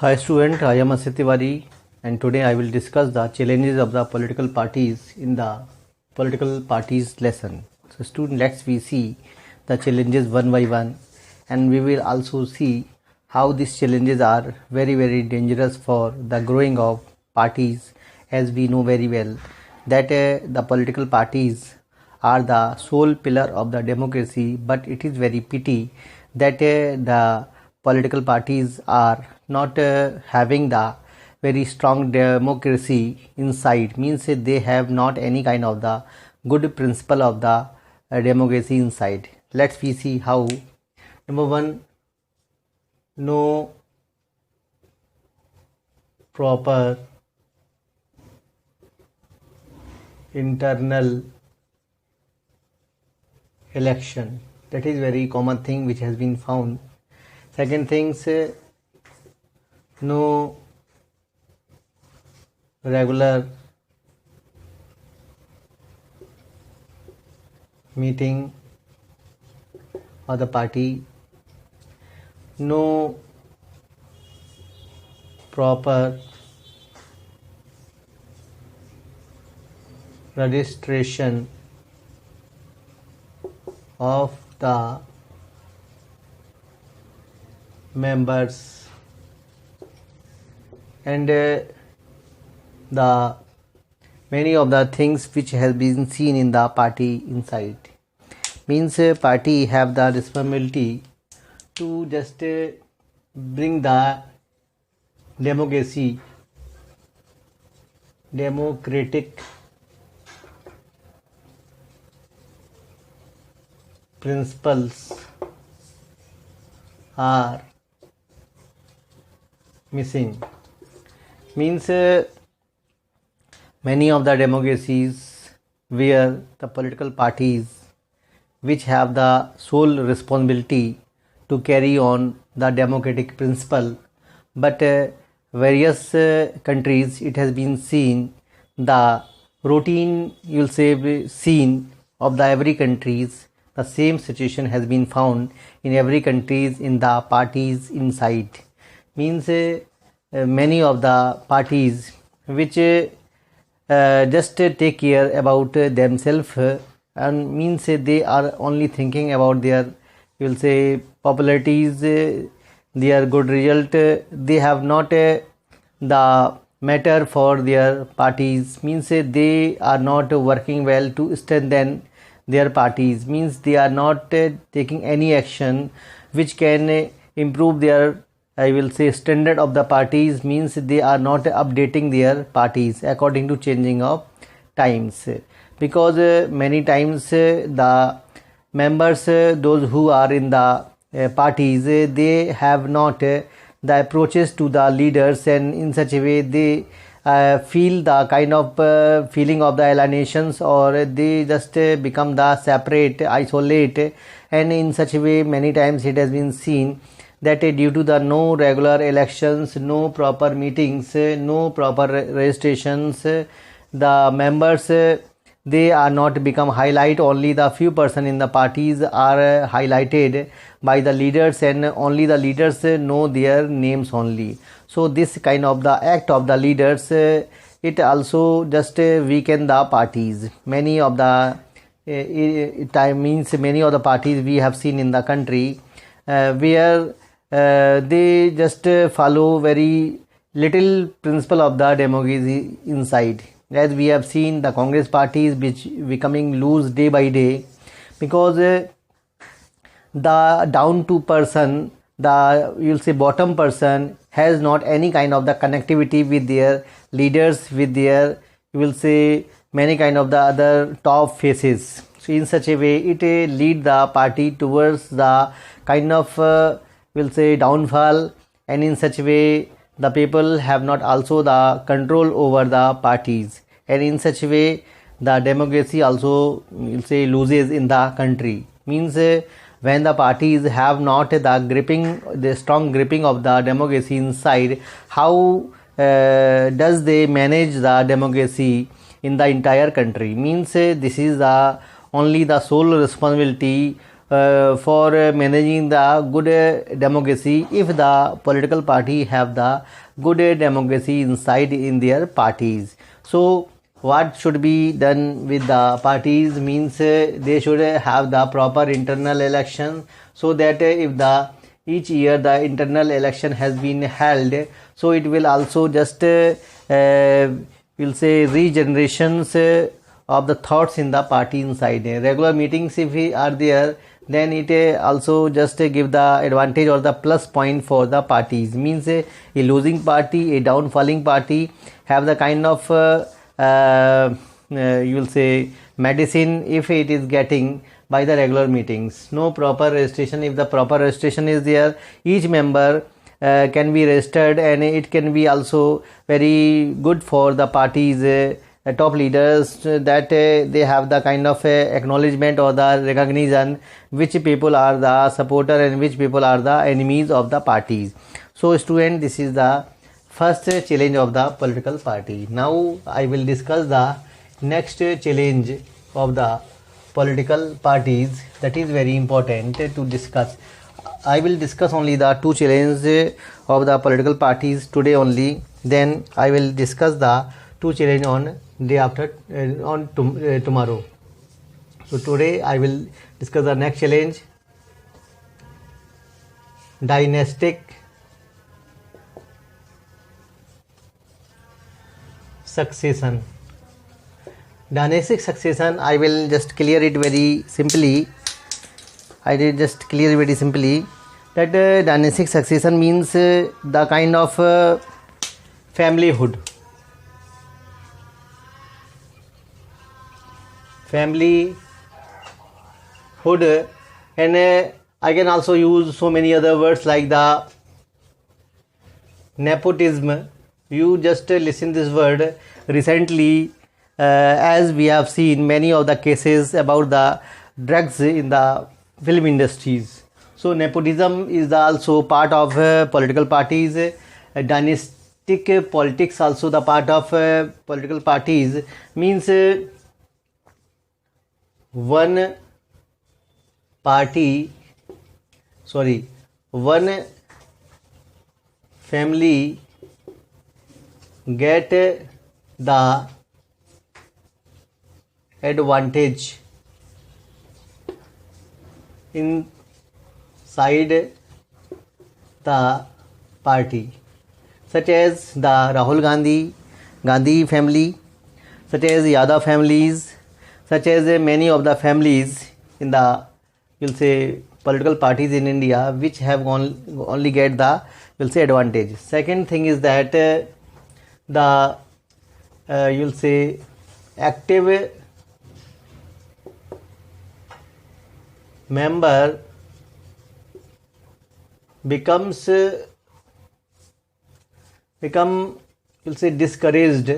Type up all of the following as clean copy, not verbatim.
Hi student, I am Asit Tiwari and today I will discuss the challenges of the political parties in the political parties lesson. So student, let's we see the challenges one by one, and we will also see how these challenges are very dangerous for the growing of parties, as we know very well that the political parties are the sole pillar of the democracy, but it is very pity that the political parties are not having the very strong democracy inside, means they have not any kind of the good principle of the democracy inside. Let's we see how. Number one, no proper internal election. That is very common thing which has been found. Second things, no regular meeting of the party, no proper registration of the members, and the many of the things which has been seen in the party inside, means party have the responsibility to just bring the democratic principles are missing, means many of the democracies where the political parties which have the sole responsibility to carry on the democratic principle, but various countries it has been seen the routine, you'll say, seen of the every countries. The same situation has been found in every countries in the parties inside, means many of the parties which just take care about themselves, and means they are only thinking about their, you will say, popularities, their good result. They have not the matter for their parties, means they are not working well to strengthen their parties, means they are not taking any action which can improve their, I will say, standard of the parties, means they are not updating their parties according to changing of times, because many times the members, those who are in the parties, they have not the approaches to the leaders, and in such a way they feel the kind of feeling of the alienations, or they just become the separate, isolate, and in such a way many times it has been seen that due to the no regular elections, no proper meetings, no proper registrations, the members they are not become highlight, only the few person in the parties are highlighted by the leaders, and only the leaders know their names only. So this kind of the act of the leaders, it also just weaken the parties. Many of the time, means many of the parties we have seen in the country where they just follow very little principle of the democracy inside, as we have seen the Congress parties which becoming loose day by day, because the down to person, the, you'll say, bottom person has not any kind of the connectivity with their leaders, with their, you will say, many kind of the other top faces. So in such a way it lead the party towards the kind of will say downfall, and in such a way the people have not also the control over the parties, and in such a way the democracy also, will say, loses in the country, means when the parties have not the strong gripping of the democracy inside, how does they manage the democracy in the entire country, means this is the only the sole responsibility for managing the good democracy if the political party have the good democracy inside in their parties. So what should be done with the parties means they should have the proper internal election, so that if the each year the internal election has been held, so it will also just we'll say regenerations of the thoughts in the party inside. Regular meetings if we are there, then it also just give the advantage or the plus point for the parties. Means a losing party, a downfalling party have the kind of you will say medicine if it is getting by the regular meetings. No proper registration. If the proper registration is there, each member can be registered, and it can be also very good for the parties top leaders that they have the kind of acknowledgement or the recognition which people are the supporter and which people are the enemies of the parties. So student, this is the first challenge of the political party. Now I will discuss the next challenge of the political parties, that is very important to discuss. I will discuss only the two challenges of the political parties today only, then I will discuss the two challenge on day after tomorrow. So today I will discuss the next challenge, dynastic succession. Dynastic succession, I will just clear it very simply. I did just clear it very simply that dynastic succession means the kind of familyhood. Familyhood, and I can also use so many other words like the nepotism. You just listen this word recently, as we have seen many of the cases about the drugs in the film industries. So nepotism is also part of political parties. Dynastic politics also the part of political parties. Means one family get the advantage inside the party, such as the Rahul Gandhi family, such as Yadav families, such as many of the families in the, you'll say, political parties in India, which have only get the, you'll say, advantage. Second thing is that the you'll say active member become you'll say discouraged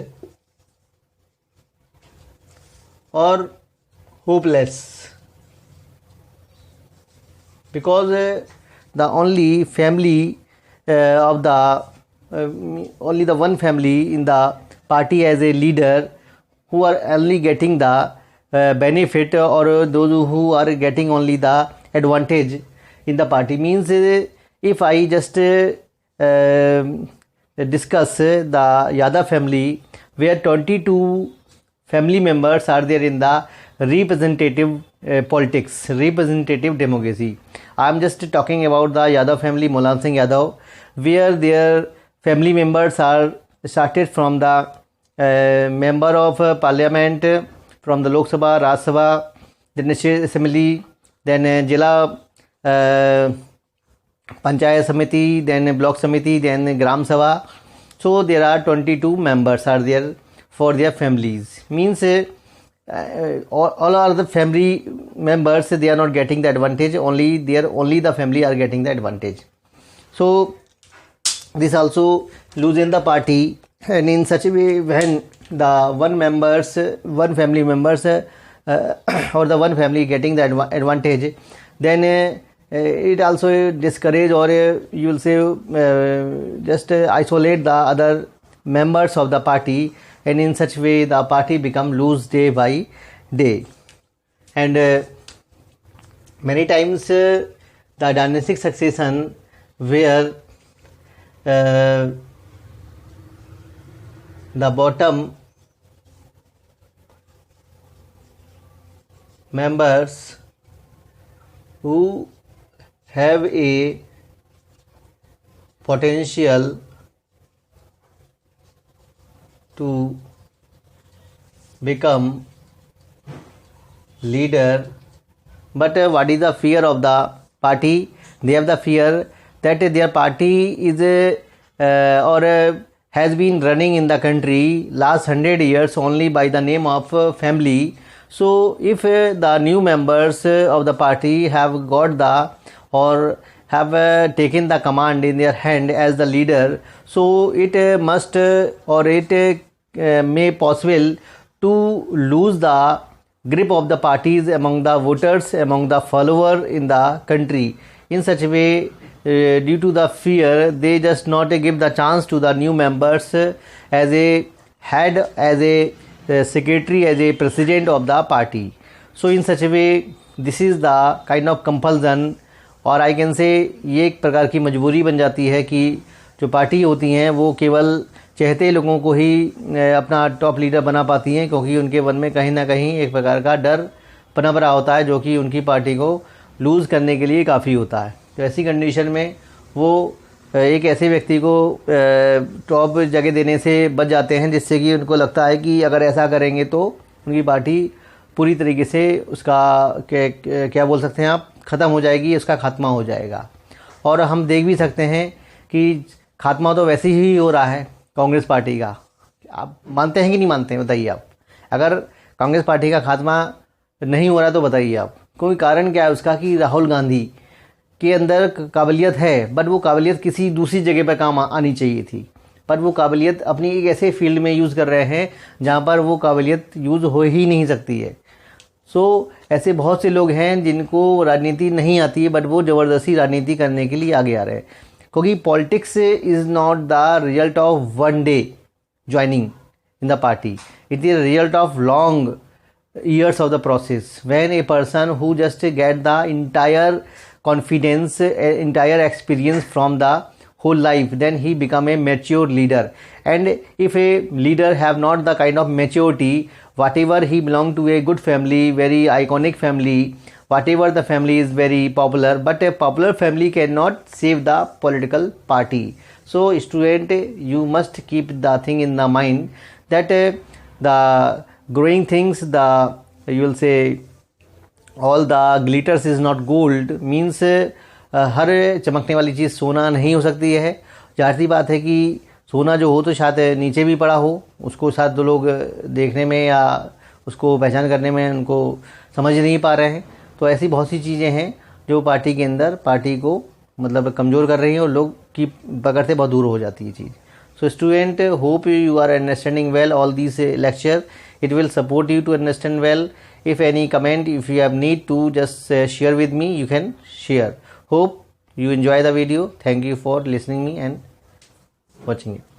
or hopeless, because the only family of the only the one family in the party as a leader who are only getting the benefit, or those who are getting only the advantage in the party. Means if I just discuss the Yadav family, where 22 family members are there in the representative politics, representative democracy. I am just talking about the Yadav family, Mulayam Singh Yadav, where their family members are started from the member of parliament, from the Lok Sabha, Raj Sabha, then State Assembly, then Jila Panchayat Samiti, then Block Samiti, then Gram Sabha. So there are 22 members are there for their families. Means all other family members, they are not getting the advantage, only the family are getting the advantage. So this also loosen the party, and in such a way when the one family members or the one family getting the advantage, then it also discourage, or you will say just isolate the other members of the party, and in such way the party become loose day by day. And many times the dynastic succession where the bottom members who have a potential to become leader, but what is the fear of the party? They have the fear that their party is has been running in the country last 100 years only by the name of family. So if the new members of the party have got the or have taken the command in their hand as the leader, so it must or it may possible to lose the grip of the parties among the voters, among the follower in the country. In such a way, due to the fear, they just not give the chance to the new members as a head, as a secretary, as a president of the party. So in such a way, this is the kind of compulsion, और I can say ये एक प्रकार की मजबूरी बन जाती है कि जो पार्टी होती हैं वो केवल चाहते लोगों को ही अपना टॉप लीडर बना पाती हैं, क्योंकि उनके मन में कहीं ना कहीं एक प्रकार का डर पनप रहा होता है जो कि उनकी पार्टी को लूज़ करने के लिए काफ़ी होता है। तो ऐसी कंडीशन में वो एक ऐसे व्यक्ति को टॉप जगह देने से बच जाते हैं, जिससे कि उनको लगता है कि अगर ऐसा करेंगे तो उनकी पार्टी पूरी तरीके से उसका क्या बोल सकते हैं आप, ख़त्म हो जाएगी, उसका खात्मा हो जाएगा। और हम देख भी सकते हैं कि खात्मा तो वैसे ही हो रहा है कांग्रेस पार्टी का। आप मानते हैं कि नहीं मानते हैं, बताइए आप। अगर कांग्रेस पार्टी का खात्मा नहीं हो रहा तो बताइए आप, कोई कारण क्या है उसका कि राहुल गांधी के अंदर काबिलियत है, बट वो काबिलियत किसी दूसरी जगह पर काम आनी चाहिए थी, पर वो काबिलियत अपनी एक ऐसे फील्ड में यूज़ कर रहे हैं जहाँ पर वो काबिलियत यूज़ हो ही नहीं सकती है। सो ऐसे बहुत से लोग हैं जिनको राजनीति नहीं आती है, बट वो ज़बरदस्ती राजनीति करने के लिए आगे आ रहे हैं, क्योंकि politics is not the result of one day joining in the party, it is result of long years of the process. When a person who just get the entire confidence, entire experience from the whole life, then he become a mature leader. And if a leader have not the kind of maturity, whatever he belong to a good family, very iconic family, whatever the family is very popular, but a popular family cannot save the political party. So student, you must keep the thing in the mind that the growing things, the you will say all the glitters is not gold means हर चमकने वाली चीज़ सोना नहीं हो सकती है। जाहिर सी बात है कि सोना जो हो तो शायद नीचे भी पड़ा हो, उसको शायद तो लोग देखने में या उसको पहचान करने में उनको समझ नहीं पा रहे हैं। तो ऐसी बहुत सी चीज़ें हैं जो पार्टी के अंदर पार्टी को मतलब कमज़ोर कर रही हैं और लोग की पकड़ से बहुत दूर हो जाती है चीज़। So student, hope you are understanding well all these lecture. It will support you to understand well. If any comment, if you have need to just share with me, you can share. Hope you enjoy the video. Thank you for listening me and watching it.